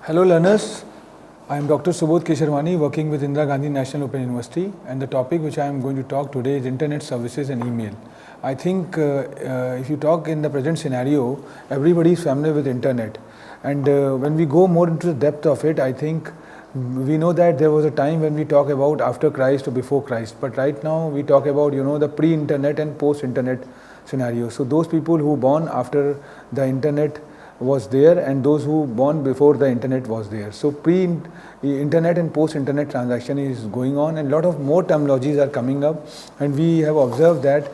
Hello learners, I am Dr. Subodh Kesharwani working with Indira Gandhi National Open University, and the topic which I am going to talk today is internet services and email. I think if you talk in the present scenario, everybody is familiar with internet, and when we go more into the depth of it, I think we know that there was a time when we talk about after Christ or before Christ, but right now we talk about the pre-internet and post-internet scenario. So those people who born after the internet was there and those who born before the internet was there. So pre-internet and post-internet transaction is going on, and a lot of more terminologies are coming up, and we have observed that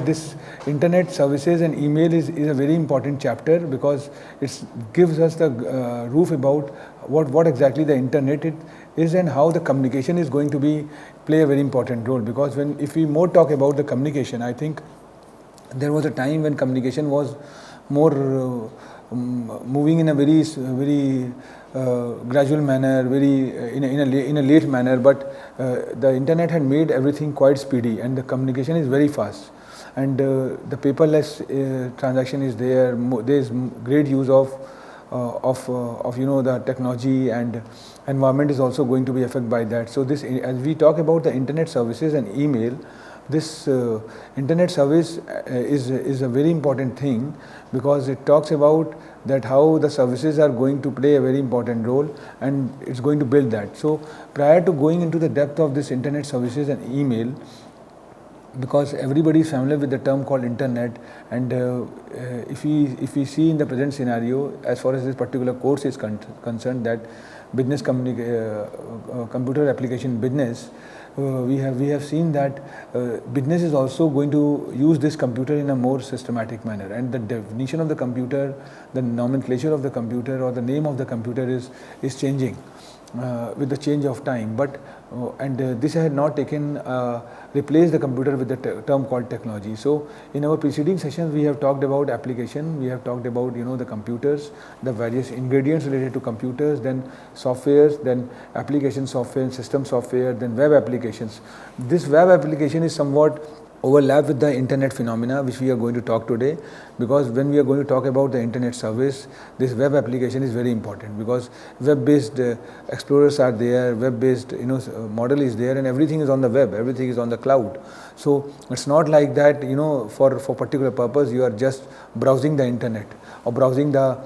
this internet services and email is a very important chapter, because it gives us the roof about what exactly the internet is and how the communication is going to play a very important role. Because if we more talk about the communication, I think there was a time when communication was more moving in a very gradual manner, in a late manner, but the internet had made everything quite speedy, and the communication is very fast, and the paperless transaction is there. There is great use of the technology, and environment is also going to be affected by that. So this, as we talk about the internet services and email, this internet service is a very important thing, because it talks about that how the services are going to play a very important role, and it's going to build that. So prior to going into the depth of this internet services and email, because everybody is familiar with the term called internet, and if we see in the present scenario, as far as this particular course is concerned, that business computer application business, we have seen that business is also going to use this computer in a more systematic manner, and the definition of the computer, the nomenclature of the computer, or the name of the computer is changing with the change of time. But this had not replaced the computer with the term called technology. So in our preceding sessions, we have talked about application, we have talked about the computers, the various ingredients related to computers, then softwares, then application software and system software, then web applications. This web application is somewhat overlap with the internet phenomena, which we are going to talk today, because when we are going to talk about the internet service, this web application is very important, because web-based explorers are there, web-based model is there, and everything is on the web, everything is on the cloud. So it's not like that for particular purpose you are just browsing the internet or browsing the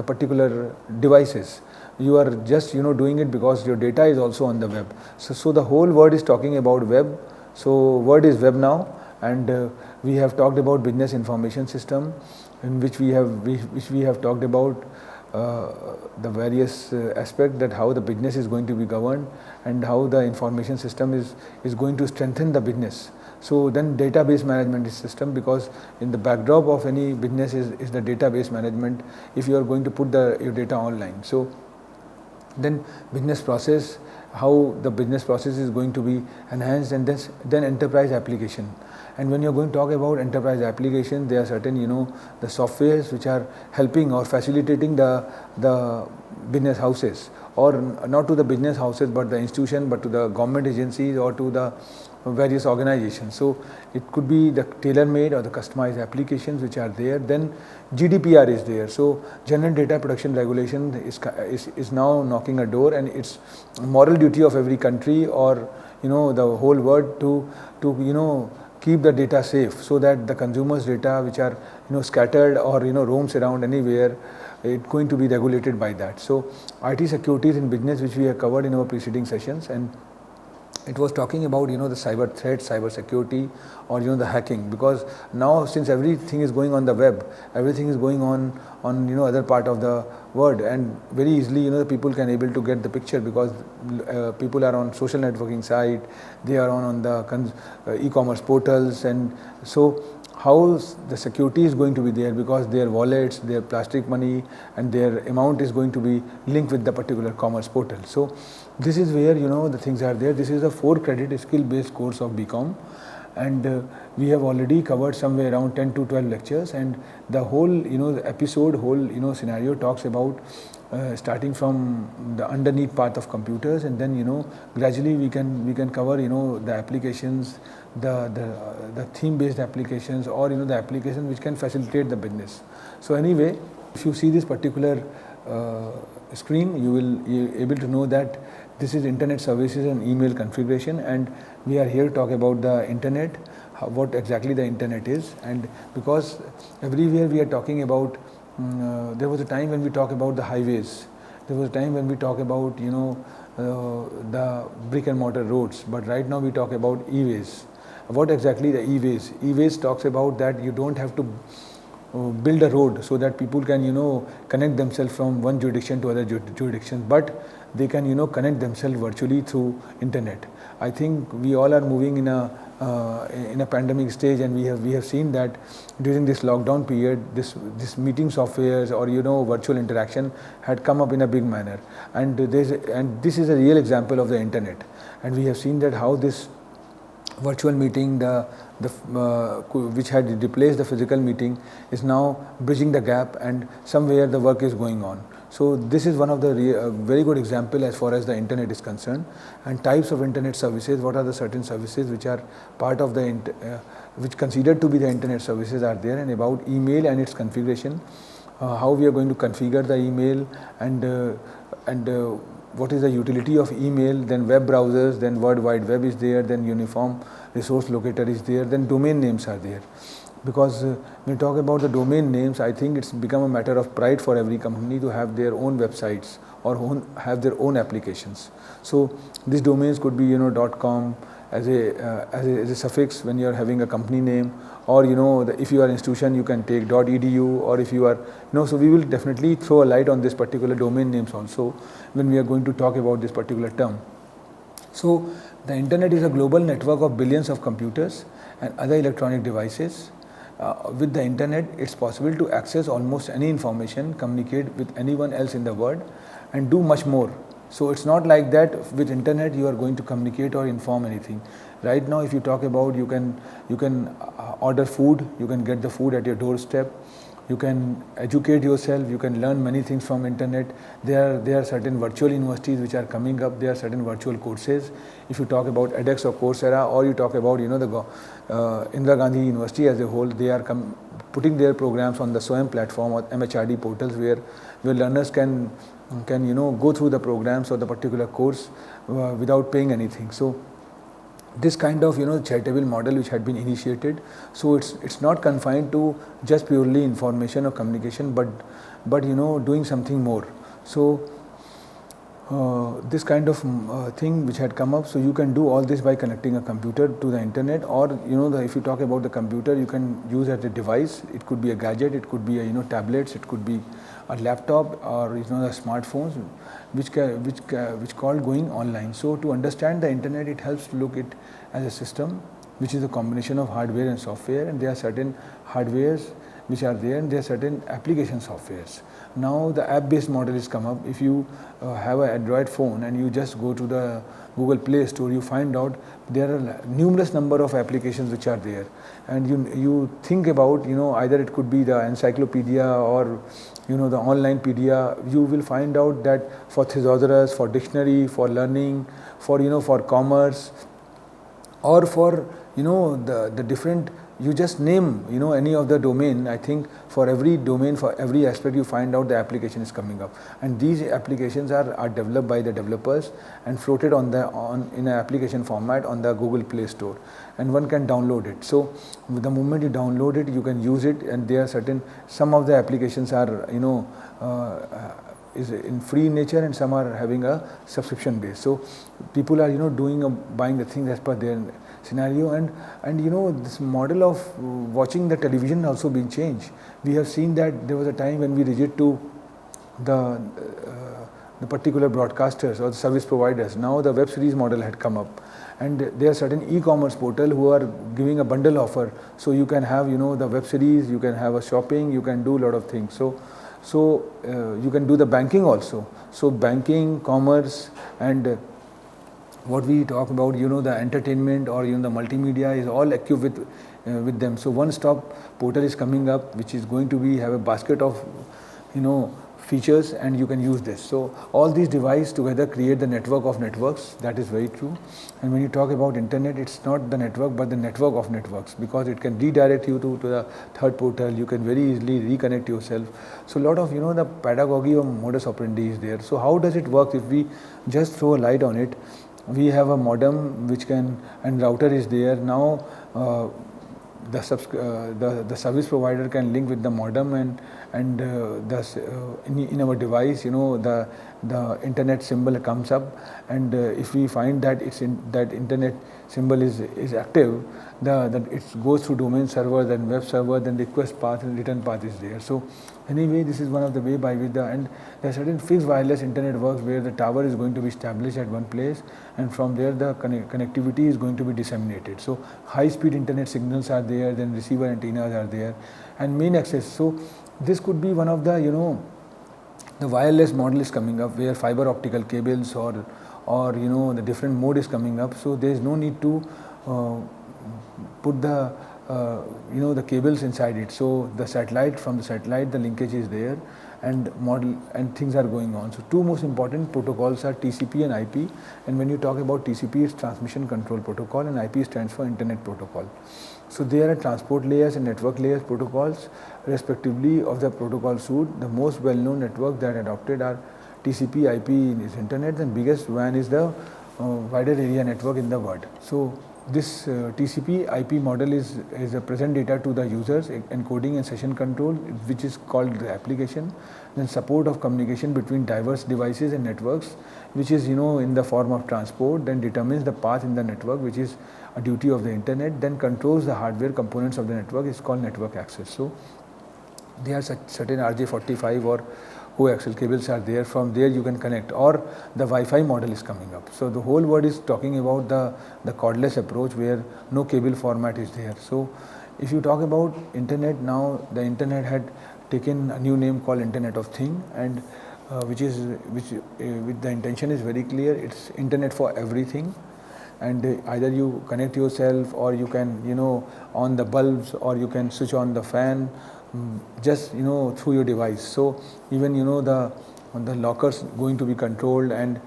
particular devices. You are just doing it because your data is also on the web. So the whole world is talking about web. So word is web now, and we have talked about business information system, in which we have talked about the various aspects, that how the business is going to be governed and how the information system is going to strengthen the business. So then database management is system, because in the backdrop of any business is the database management, if you are going to put your data online. So then business process, how the business process is going to be enhanced, and then enterprise application. And when you're going to talk about enterprise application, there are certain the softwares which are helping or facilitating the business houses, or not to the business houses but the institution, but to the government agencies or to the various organizations. So it could be the tailor-made or the customized applications which are there. Then GDPR is there. So General Data Protection Regulation is now knocking a door, and it's moral duty of every country or the whole world to keep the data safe, so that the consumers' data which are scattered or roams around anywhere, it's going to be regulated by that. So IT securities in business, which we have covered in our preceding sessions, and it was talking about the cyber threats, cyber security, or the hacking, because now since everything is going on the web, everything is going on other part of the world, and very easily the people can able to get the picture, because people are on social networking site, they are on the e-commerce portals, and so how the security is going to be there, because their wallets, their plastic money, and their amount is going to be linked with the particular commerce portal. So this is where the things are there. This is a 4-credit skill-based course of BCom, and we have already covered somewhere around 10 to 12 lectures, and the whole the episode, whole scenario talks about starting from the underneath part of computers, and then gradually we can cover the applications, the theme based applications, or the application which can facilitate the business. So anyway, if you see this particular screen, you will be able to know that this is internet services and email configuration, and we are here to talk about the internet, what exactly the internet is. And because everywhere we are talking about, there was a time when we talk about the highways, there was a time when we talk about the brick and mortar roads, but right now we talk about e-ways. What exactly the e-ways? E-ways talks about that you don't have to build a road so that people can connect themselves from one jurisdiction to other jurisdictions, but they can connect themselves virtually through internet. I think we all are moving in a pandemic stage, and we have seen that during this lockdown period, this meeting softwares or virtual interaction had come up in a big manner, and this is a real example of the internet. And we have seen that how this virtual meeting, which had replaced the physical meeting, is now bridging the gap, and somewhere the work is going on. So this is one of the very good example as far as the internet is concerned. And types of internet services, what are the certain services which are part of the which considered to be the internet services are there, and about email and its configuration, how we are going to configure the email, and what is the utility of email, then web browsers, then World Wide Web is there, then uniform resource locator is there, then domain names are there. Because when we talk about the domain names, I think it's become a matter of pride for every company to have their own websites or have their own applications. So these domains could be .com as a suffix when you are having a company name, or if you are an institution you can take .edu, or if you are so we will definitely throw a light on this particular domain names also when we are going to talk about this particular term. So the internet is a global network of billions of computers and other electronic devices. With the internet, it's possible to access almost any information, communicate with anyone else in the world, and do much more. So it's not like that with internet you are going to communicate or inform anything. Right now, if you talk about, you can order food, you can get the food at your doorstep, you can educate yourself, you can learn many things from internet. There are certain virtual universities which are coming up, there are certain virtual courses. If you talk about edX or Coursera, or you talk about the Indira Gandhi University as a whole, they are putting their programs on the SWAYAM platform or MHRD portals, where learners can go through the programs or the particular course without paying anything. So this kind of charitable model which had been initiated, so it's not confined to just purely information or communication, but doing something more. So this kind of thing which had come up, so you can do all this by connecting a computer to the internet, or if you talk about the computer, you can use as a device. It could be a gadget, it could be a tablets, it could be a laptop, or the smartphones which called going online. So to understand the internet, it helps to look it as a system which is a combination of hardware and software, and there are certain hardwares which are there, and there are certain application softwares. Now the app-based model has come up. If you have an Android phone and you just go to the Google Play Store, you find out there are numerous number of applications which are there, and you think about either it could be the encyclopedia or the online pedia. You will find out that for thesaurus, for dictionary, for learning, for commerce, or for the different, you just name any of the domain. I think for every domain, for every aspect, you find out the application is coming up, and these applications are developed by the developers and floated in an application format on the Google Play Store, and one can download it. So the moment you download it, you can use it, and there are some of the applications are is in free nature, and some are having a subscription base. So people are buying the things as per their scenario, and this model of watching the television also being changed. We have seen that there was a time when we rigid to the particular broadcasters or the service providers. Now the web series model had come up, and there are certain e-commerce portal who are giving a bundle offer. So you can have the web series, you can have a shopping, you can do a lot of things. So you can do the banking also. So banking, commerce, and what we talk about, the entertainment or the multimedia is all equipped with them. So one-stop portal is coming up, which is going to have a basket of features and you can use this. So all these devices together create the network of networks. That is very true. And when you talk about internet, it's not the network but the network of networks, because it can redirect you to the third portal. You can very easily reconnect yourself. So a lot of the pedagogy of modus operandi is there. So how does it work? If we just throw a light on it, we have a modem which can, and router is there. Now the service provider can link with the modem, and in our device, the internet symbol comes up, and if we find that that internet symbol is active, it goes through domain server, then web server, then request path and return path is there. So anyway, this is one of the way by which and there are certain fixed wireless internet works where the tower is going to be established at one place, and from there the connectivity is going to be disseminated. So high speed internet signals are there, then receiver antennas are there, and main access. So this could be one of the the wireless model is coming up where fiber optical cables or the different mode is coming up. So there is no need to put the the cables inside it. So the satellite, from the satellite the linkage is there, and model and things are going on. So two most important protocols are TCP and IP. And when you talk about TCP, it's transmission control protocol, and IP stands for internet protocol. So there are transport layers and network layers protocols respectively of the protocol suite. The most well-known network that adopted are TCP, IP is internet, and biggest WAN is the wider area network in the world. So this TCP IP model is a present data to the users, encoding and session control, which is called the application. Then support of communication between diverse devices and networks, which is in the form of transport. Then determines the path in the network, which is a duty of the internet. Then controls the hardware components of the network, is called network access. So there are certain RJ45 or coaxial cables are there. From there you can connect, or the Wi-Fi model is coming up. So the whole world is talking about the cordless approach where no cable format is there. So if you talk about internet, now the internet had taken a new name called Internet of Thing, and which with the intention is very clear. It's internet for everything, and either you connect yourself, or you can on the bulbs, or you can switch on the fan just through your device. So even the lockers going to be controlled, and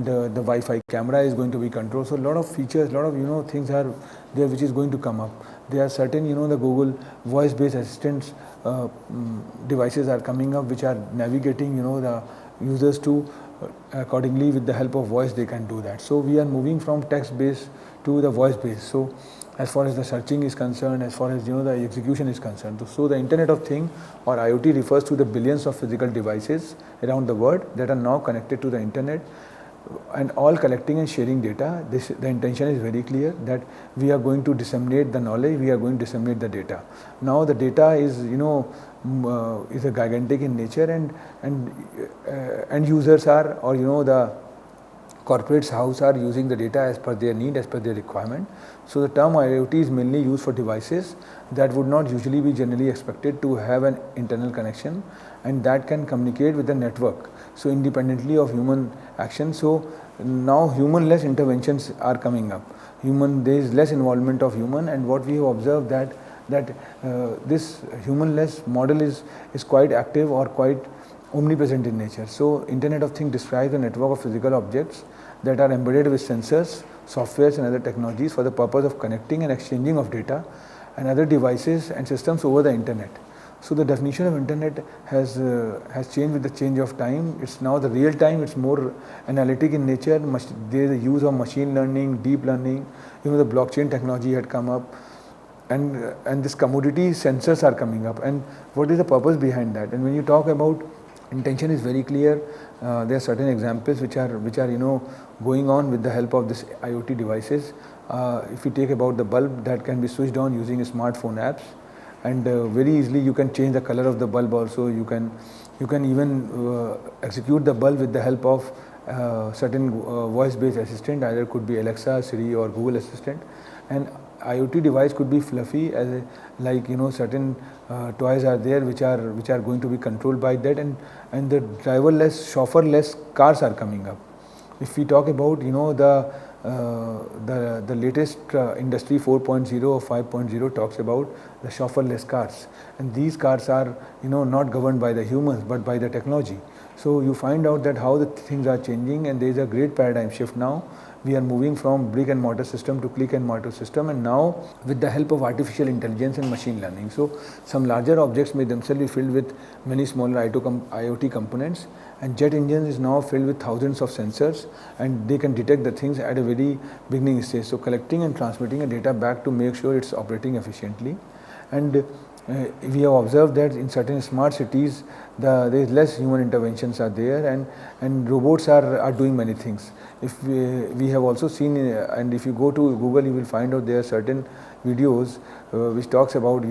the Wi-Fi camera is going to be controlled. So a lot of features, a lot of things are there which is going to come up. There are certain the Google voice based assistants devices are coming up, which are navigating the users to accordingly. With the help of voice they can do that. So we are moving from text based to the voice based. So as far as the searching is concerned, as far as the execution is concerned. So the Internet of Things or IoT refers to the billions of physical devices around the world that are now connected to the internet, and all collecting and sharing data. The intention is very clear that we are going to disseminate the knowledge, we are going to disseminate the data. Now the data is is a gigantic in nature, and users are, or the corporates house are using the data as per their need, as per their requirement. So the term IoT is mainly used for devices that would not usually be generally expected to have an internal connection, and that can communicate with the network, so independently of human action. So now human-less interventions are coming up. There is less involvement of human, and what we have observed that this human-less model is quite active or quite omnipresent in nature. So Internet of Things describes the network of physical objects that are embedded with sensors, softwares and other technologies for the purpose of connecting and exchanging of data and other devices and systems over the internet. So the definition of internet has changed with the change of time. It's now the real time, it's more analytic in nature. There is a use of machine learning, deep learning, the blockchain technology had come up, and this commodity sensors are coming up. And what is the purpose behind that? And when you talk about intention is very clear. There are certain examples which are going on with the help of this IoT devices. If you take about the bulb that can be switched on using smartphone apps, and very easily you can change the color of the bulb also. You can even execute the bulb with the help of certain voice based assistant, either could be Alexa, Siri or Google Assistant. And IoT device could be fluffy, as certain toys are there which are going to be controlled by that, and the driverless, chauffeurless cars are coming up. If we talk about the latest industry 4.0 or 5.0 talks about the chauffeurless cars, and these cars are not governed by the humans but by the technology. So you find out that how the things are changing, and there is a great paradigm shift now. We are moving from brick and mortar system to click and mortar system, and now with the help of artificial intelligence and machine learning. So some larger objects may themselves be filled with many smaller IoT components, and jet engine is now filled with thousands of sensors, and they can detect the things at a very beginning stage. So collecting and transmitting a data back to make sure it's operating efficiently. And we have observed that in certain smart cities there is less human interventions are there, and robots are doing many things. If we have also seen, and if you go to Google, you will find out there are certain videos which talks about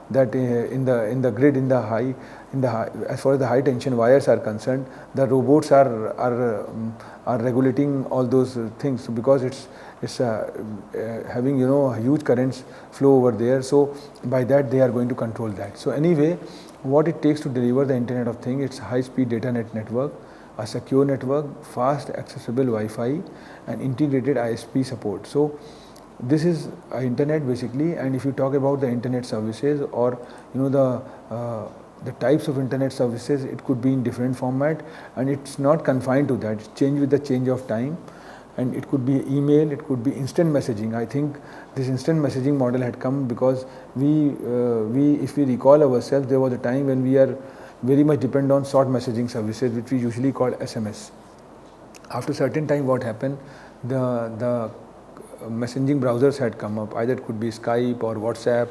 that in the grid, as far as the high tension wires are concerned, the robots are regulating all those things, because it's having huge currents flow over there. So by that they are going to control that. So anyway, what it takes to deliver the Internet of Things, it's high speed data network, a secure network, fast accessible Wi-Fi, and integrated ISP support. So this is internet basically. And if you talk about the internet services, or the types of internet services, it could be in different format, and it's not confined to that. It's changed with the change of time, and it could be email, it could be instant messaging. I think this instant messaging model had come because if we recall ourselves, there was a time when we are very much dependent on short messaging services, which we usually call SMS. After a certain time, what happened, the messaging browsers had come up. Either it could be Skype or WhatsApp,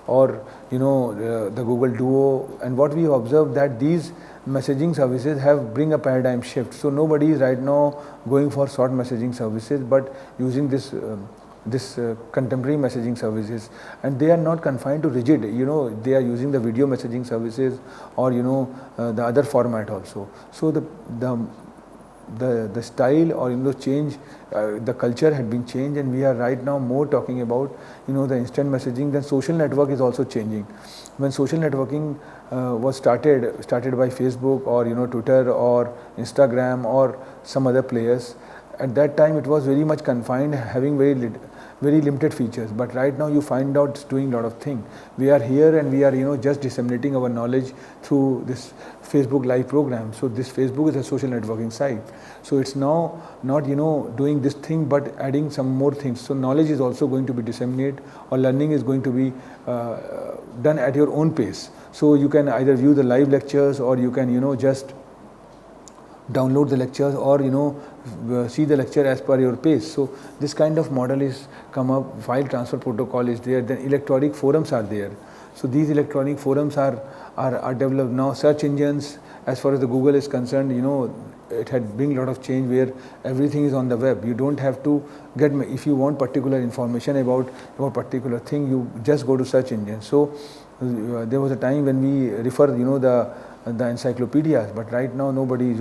or the Google Duo. And what we observed, that these messaging services have bring a paradigm shift. So nobody is right now going for short messaging services, but using this contemporary messaging services, and they are not confined to rigid. They are using the video messaging services, or the other format also. So the style, or change, the culture had been changed, and we are right now more talking about the instant messaging. Then social network is also changing. When social networking was started by Facebook, or Twitter or Instagram or some other players, at that time it was very much confined, having very limited features. But right now you find out it's doing a lot of things. We are here, and we are just disseminating our knowledge through this Facebook live program. So this Facebook is a social networking site. So it's now not doing this thing, but adding some more things. So knowledge is also going to be disseminated, or learning is going to be done at your own pace. So you can either view the live lectures, or you can just download the lectures, or see the lecture as per your pace. So this kind of model is come up. File transfer protocol is there. Then electronic forums are there. So these electronic forums are developed now. Search engines, as far as the Google is concerned, it had bring a lot of change, where everything is on the web. You don't have to get, if you want particular information about particular thing, you just go to search engine. So there was a time when we refer the encyclopedias, but right now nobody is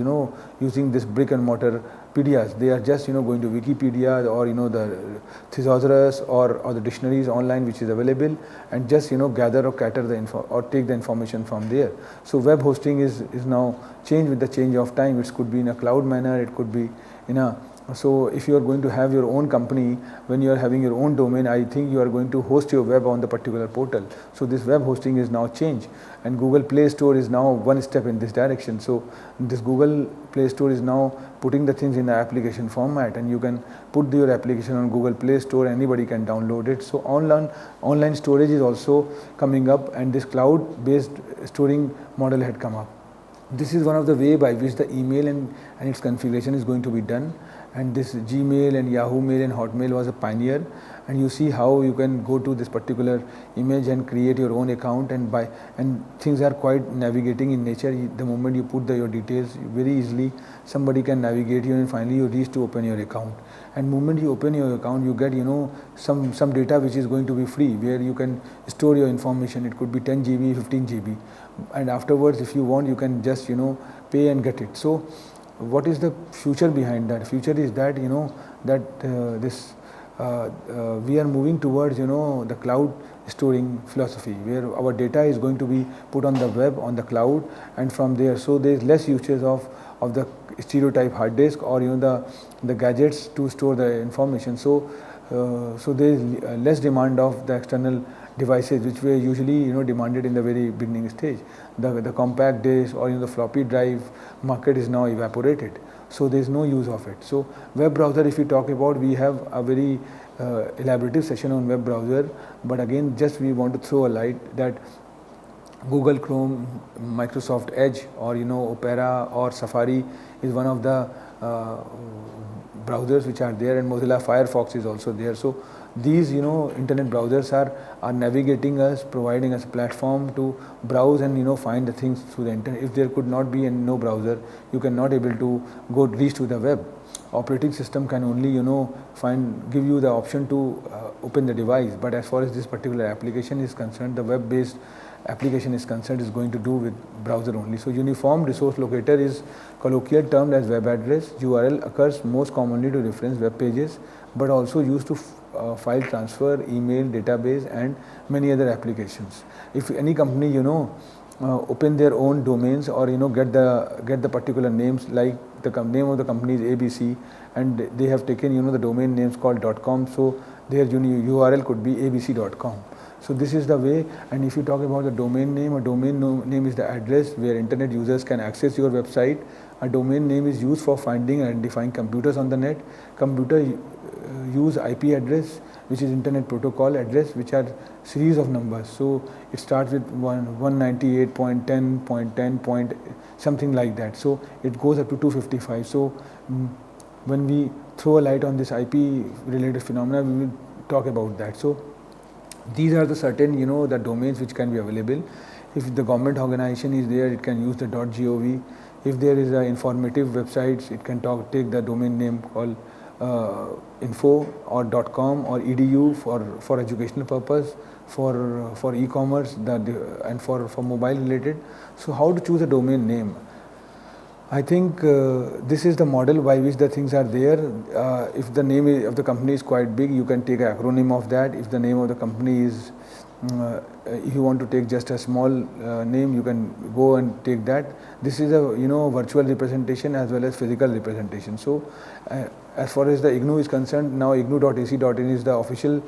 using this brick and mortar pedias. They are just going to Wikipedia, or the thesaurus, or the dictionaries online which is available, and just gather or cater the info, or take the information from there. So web hosting is now changed with the change of time. It could be in a cloud manner, it could be in a So if you are going to have your own company, when you are having your own domain, I think you are going to host your web on the particular portal. So this web hosting is now changed, and Google Play Store is now one step in this direction. So this Google Play Store is now putting the things in the application format, and you can put your application on Google Play Store, anybody can download it. So online storage is also coming up, and this cloud based storing model had come up. This is one of the way by which the email and its configuration is going to be done. And this Gmail and Yahoo Mail and Hotmail was a pioneer, and you see how you can go to this particular image and create your own account, and things are quite navigating in nature. The moment you put your details, very easily somebody can navigate you, and finally you reach to open your account. And moment you open your account, you get some data which is going to be free, where you can store your information. It could be 10 GB, 15 GB, and afterwards if you want, you can just pay and get it. So what is the future behind that? Future is that we are moving towards the cloud storing philosophy, where our data is going to be put on the web, on the cloud, and from there. So there is less usage of the stereotype hard disk, or the gadgets to store the information. So there is less demand of the external devices which were usually demanded in the very beginning stage. The compact disk or the floppy drive market is now evaporated, so there is no use of it. So web browser, if we talk about, we have a very elaborative session on web browser, but again just we want to throw a light that Google Chrome, Microsoft Edge, or Opera or Safari is one of the browsers which are there, and Mozilla Firefox is also there. So these internet browsers are navigating us, providing us a platform to browse and find the things through the internet. If there could not be no browser, you cannot able to reach to the web. Operating system can only give you the option to open the device, but as far as this particular application is concerned, the web based application is concerned, is going to do with browser only. So uniform resource locator is colloquial termed as web address. URL occurs most commonly to reference web pages, but also used to file transfer, email, database, and many other applications. If any company open their own domains or get the particular names, like the name of the company is ABC, and they have taken the domain names called .com, so their URL could be abc.com. So this is the way. And if you talk about the domain name, a domain name is the address where internet users can access your website. A domain name is used for finding and identifying computers on the net. Computer use IP address, which is internet protocol address, which are series of numbers. So it starts with 198.10.10. Something like that. So it goes up to 255. So when we throw a light on this IP related phenomena, we will talk about that. So these are the certain the domains which can be available. If the government organization is there, it can use the .gov. If there is a informative websites, it can take the domain name called info or .com or edu for educational purpose, for e-commerce, and for mobile related. So how to choose a domain name? I think this is the model by which the things are there. If the name of the company is quite big, you can take an acronym of that. If the name of the company is, if you want to take just a small name, you can go and take that. This is a virtual representation as well as physical representation. So as far as the IGNOU is concerned, now ignou.ac.in is the official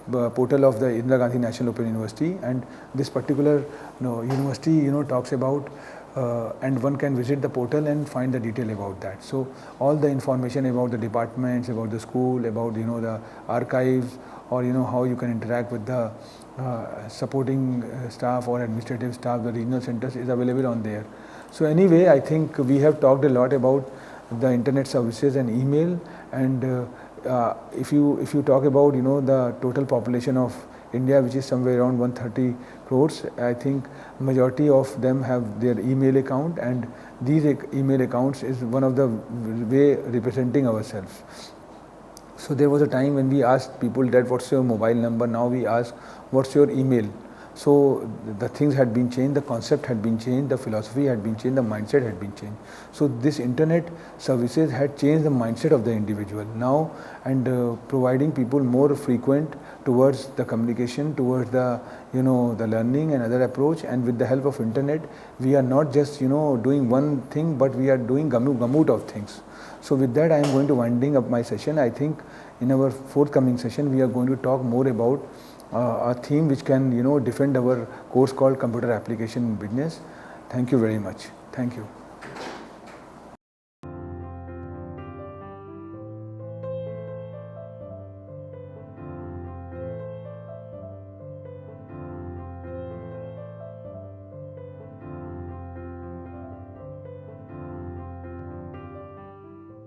portal of the Indira Gandhi National Open University, and this particular university talks about and one can visit the portal and find the detail about that. So all the information about the departments, about the school, about the archives, or how you can interact with the supporting staff or administrative staff, the regional centers, is available on there. So anyway, I think we have talked a lot about the internet services and email, and if you talk about the total population of India, which is somewhere around 130 crores, I think majority of them have their email account, and these email accounts is one of the way representing ourselves. So there was a time when we asked people that what's your mobile number, now we ask what's your email. So the things had been changed, the concept had been changed, the philosophy had been changed, the mindset had been changed. So this internet services had changed the mindset of the individual now, and providing people more frequent towards the communication, towards the the learning and other approach. And with the help of internet, we are not just doing one thing, but we are doing gamut of things. So with that, I am going to winding up my session. I think in our forthcoming session, we are going to talk more about a theme which can defend our course called Computer Application in Business. Thank you very much. Thank you.